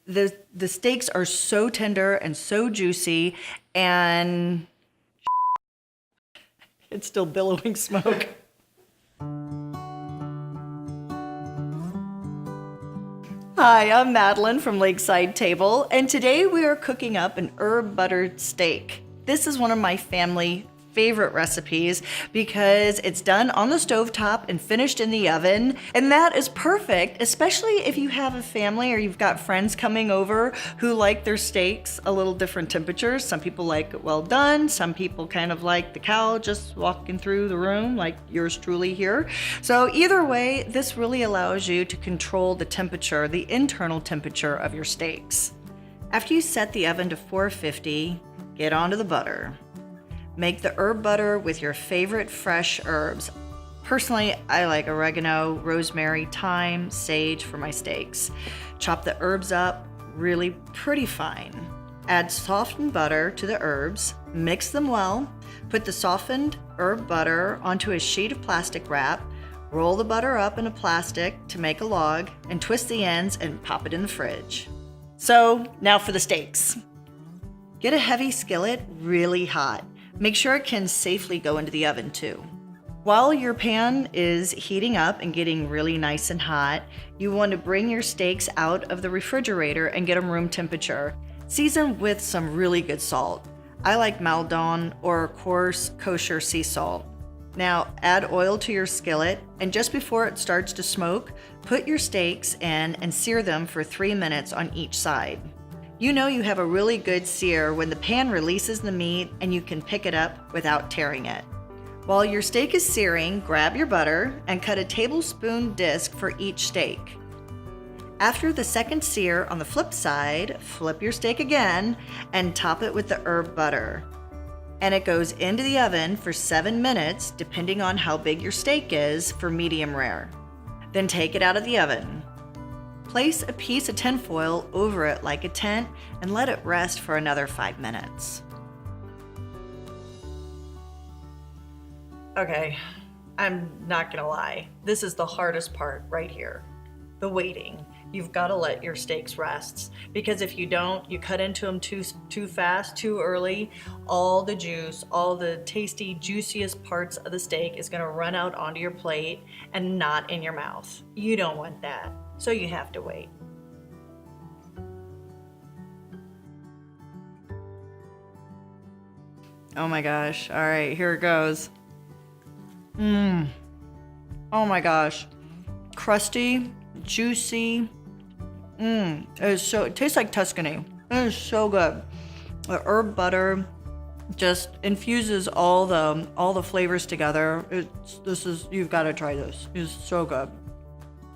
The steaks are so tender and so juicy, and it's still billowing smoke. Hi, I'm Madeline from Lakeside Table, and today we are cooking up an herb buttered steak. This is one of my family favorite recipes because it's done on the stovetop and finished in the oven, and that is perfect, especially if you have a family or you've got friends coming over who like their steaks a little different temperatures. Some people like it well done, some people kind of like the cow just walking through the room like yours truly here. So either way, this really allows you to control the temperature, the internal temperature of your steaks. After you set the oven to 450, get onto the butter. Make the herb butter with your favorite fresh herbs. Personally, I like oregano, rosemary, thyme, sage for my steaks. Chop the herbs up really pretty fine. Add softened butter to the herbs, mix them well, put the softened herb butter onto a sheet of plastic wrap, roll the butter up in a plastic to make a log, and twist the ends and pop it in the fridge. So now for the steaks. Get a heavy skillet really hot. Make sure it can safely go into the oven too. While your pan is heating up and getting really nice and hot, you want to bring your steaks out of the refrigerator and get them room temperature. Season with some really good salt. I like Maldon or coarse kosher sea salt. Now add oil to your skillet, and just before it starts to smoke, put your steaks in and sear them for 3 minutes on each side. You know you have a really good sear when the pan releases the meat and you can pick it up without tearing it. While your steak is searing, grab your butter and cut a tablespoon disc for each steak. After the second sear on the flip side, flip your steak again and top it with the herb butter. And it goes into the oven for 7 minutes, depending on how big your steak is, for medium rare. Then take it out of the oven. Place a piece of tinfoil over it like a tent and let it rest for another 5 minutes. Okay, I'm not gonna lie. This is the hardest part right here, the waiting. You've got to let your steaks rest, because if you don't, you cut into them too fast, too early, all the juice, all the tasty, juiciest parts of the steak is gonna run out onto your plate and not in your mouth. You don't want that, so you have to wait. Oh my gosh, all right, here it goes. Oh my gosh, crusty, juicy. It tastes like Tuscany. It is so good. The herb butter just infuses all the flavors together. You've got to try this. It's so good.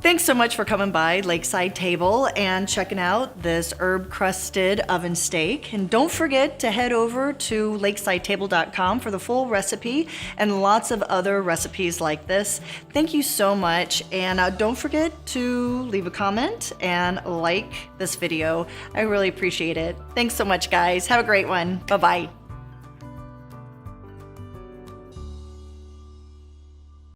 Thanks so much for coming by Lakeside Table and checking out this herb crusted oven steak. And don't forget to head over to lakesidetable.com for the full recipe and lots of other recipes like this. Thank you so much. And don't forget to leave a comment and like this video. I really appreciate it. Thanks so much, guys. Have a great one. Bye-bye.